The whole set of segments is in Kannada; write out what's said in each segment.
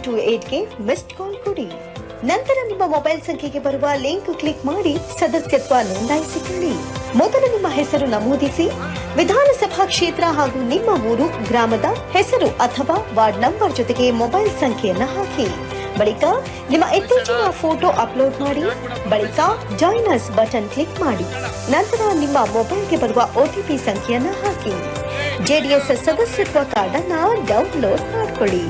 2028ಗೆ ಮಿಸ್ಡ್ ಕಾಲ್ ಕೊಡಿ. ನಂತರ ನಿಮ್ಮ ಮೊಬೈಲ್ ಸಂಖ್ಯೆಗೆ ಬರುವ ಲಿಂಕ್ ಕ್ಲಿಕ್ ಮಾಡಿ ಸದಸ್ಯತ್ವ ನೋಂದಾಯಿಸಿಕೊಳ್ಳಿ. ಮೊದಲು ನಿಮ್ಮ ಹೆಸರು ನಮೂದಿಸಿ, ವಿಧಾನಸಭಾ ಕ್ಷೇತ್ರ ಹಾಗೂ ನಿಮ್ಮ ಊರು, ಗ್ರಾಮದ ಹೆಸರು ಅಥವಾ ವಾರ್ಡ್ ನಂಬರ್ ಜೊತೆಗೆ ಮೊಬೈಲ್ ಸಂಖ್ಯೆಯನ್ನು ಹಾಕಿ. ಬಳಿಕ ನಿಮ್ಮ ಇತ್ತೀಚಿನ ಫೋಟೋ ಅಪ್ಲೋಡ್ ಮಾಡಿ. ಬಳಿಕ ಜಾಯ್ನರ್ಸ್ ಬಟನ್ ಕ್ಲಿಕ್ ಮಾಡಿ. ನಂತರ ನಿಮ್ಮ ಮೊಬೈಲ್ಗೆ ಬರುವ OTP ಸಂಖ್ಯೆಯನ್ನು ಹಾಕಿ. JDS ಸದಸ್ಯತ್ವ ಕಾರ್ಡ್ ಅನ್ನು ಡೌನ್ಲೋಡ್ ಮಾಡಿಕೊಳ್ಳಿ.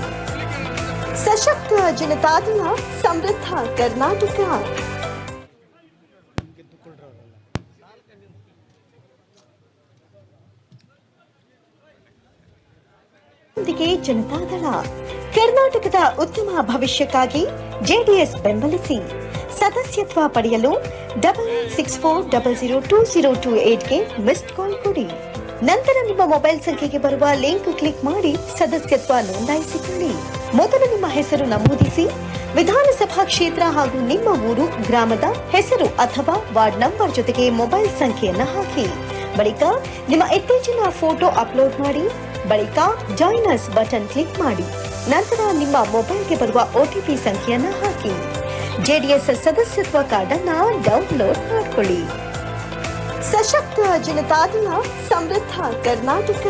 ಸಶಕ್ತ ಜನತಾದಳ, ಸಮೃದ್ಧ ಕರ್ನಾಟಕ. ಜನತಾದಳ ಕರ್ನಾಟಕದ ಉತ್ತಮ ಭವಿಷ್ಯಕ್ಕಾಗಿ JDS ಬೆಂಬಲಿಸಿ. ಸದಸ್ಯತ್ವ ಪಡೆಯಲು 9964002028ಗೆ ಮಿಸ್ಡ್ ಕಾಲ್ ಕೊಡಿ. ನಂತರ ನಿಮ್ಮ ಮೊಬೈಲ್ ಸಂಖ್ಯೆಗೆ ಬರುವ ಲಿಂಕ್ ಕ್ಲಿಕ್ ಮಾಡಿ ಸದಸ್ಯತ್ವ ನೋಂದಾಯಿಸಿಕೊಳ್ಳಿ. ಮೊದಲು ನಿಮ್ಮ ಹೆಸರು ನಮೂದಿಸಿ, ವಿಧಾನಸಭಾ ಕ್ಷೇತ್ರ ಹಾಗೂ ನಿಮ್ಮ ಊರು, ಗ್ರಾಮದ ಹೆಸರು ಅಥವಾ ವಾರ್ಡ್ ನಂಬರ್ ಜೊತೆಗೆ ಮೊಬೈಲ್ ಸಂಖ್ಯೆಯನ್ನು ಹಾಕಿ. ಬಳಿಕ ನಿಮ್ಮ ಇತ್ತೀಚಿನ ಫೋಟೋ ಅಪ್ಲೋಡ್ ಮಾಡಿ. ಬಳಿಕ ಜಾಯ್ನರ್ಸ್ ಬಟನ್ ಕ್ಲಿಕ್ ಮಾಡಿ. ನಂತರ ನಿಮ್ಮ ಮೊಬೈಲ್ಗೆ ಬರುವ OTP ಸಂಖ್ಯೆಯನ್ನು ಹಾಕಿ. JDS ಸದಸ್ಯತ್ವ ಕಾರ್ಡ್ ಅನ್ನು ಡೌನ್ಲೋಡ್ ಮಾಡಿಕೊಳ್ಳಿ. ಸಶಕ್ತ ಜನತಾದಳ, ಸಮೃದ್ಧ ಕರ್ನಾಟಕ.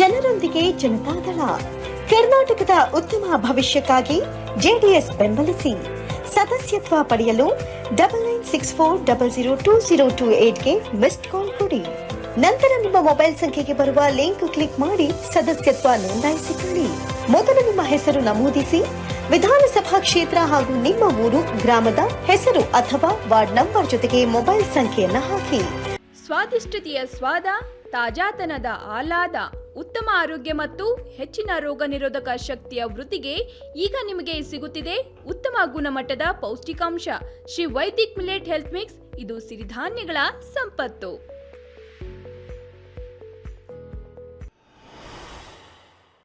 ಜನರೊಂದಿಗೆ ಜನತಾದಳ ಕರ್ನಾಟಕದ ಉತ್ತಮ ಭವಿಷ್ಯಕ್ಕಾಗಿ JDS ಬೆಂಬಲಿಸಿ. ಸದಸ್ಯತ್ವ ಪಡೆಯಲು 9964002028ಗೆ ಮಿಸ್ಡ್ ಕಾಲ್ ಕೊಡಿ. ನಂತರ ನಿಮ್ಮ ಮೊಬೈಲ್ ಸಂಖ್ಯೆಗೆ ಬರುವ ಲಿಂಕ್ ಕ್ಲಿಕ್ ಮಾಡಿ ಸದಸ್ಯತ್ವ ನೋಂದಾಯಿಸಿಕೊಳ್ಳಿ. ಮೊದಲು ನಿಮ್ಮ ಹೆಸರು ನಮೂದಿಸಿ, ವಿಧಾನಸಭಾ ಕ್ಷೇತ್ರ ಹಾಗೂ ನಿಮ್ಮ ಊರು, ಗ್ರಾಮದ ಹೆಸರು ಅಥವಾ ವಾರ್ಡ್ ನಂಬರ್ ಜೊತೆಗೆ ಮೊಬೈಲ್ ಸಂಖ್ಯೆಯನ್ನು ಹಾಕಿ. ಸ್ವಾದಿಷ್ಟತೆಯ ಸ್ವಾದ, ತಾಜಾತನದ ಆಹ್ಲಾದ, ಉತ್ತಮ ಆರೋಗ್ಯ ಮತ್ತು ಹೆಚ್ಚಿನ ರೋಗ ನಿರೋಧಕ ಶಕ್ತಿಯ ವೃದ್ಧಿಗೆ ಈಗ ನಿಮಗೆ ಸಿಗುತ್ತಿದೆ ಉತ್ತಮ ಗುಣಮಟ್ಟದ ಪೌಷ್ಟಿಕಾಂಶ Shri Vaidik millet health mix. ಇದು ಸಿರಿಧಾನ್ಯಗಳ ಸಂಪತ್ತು.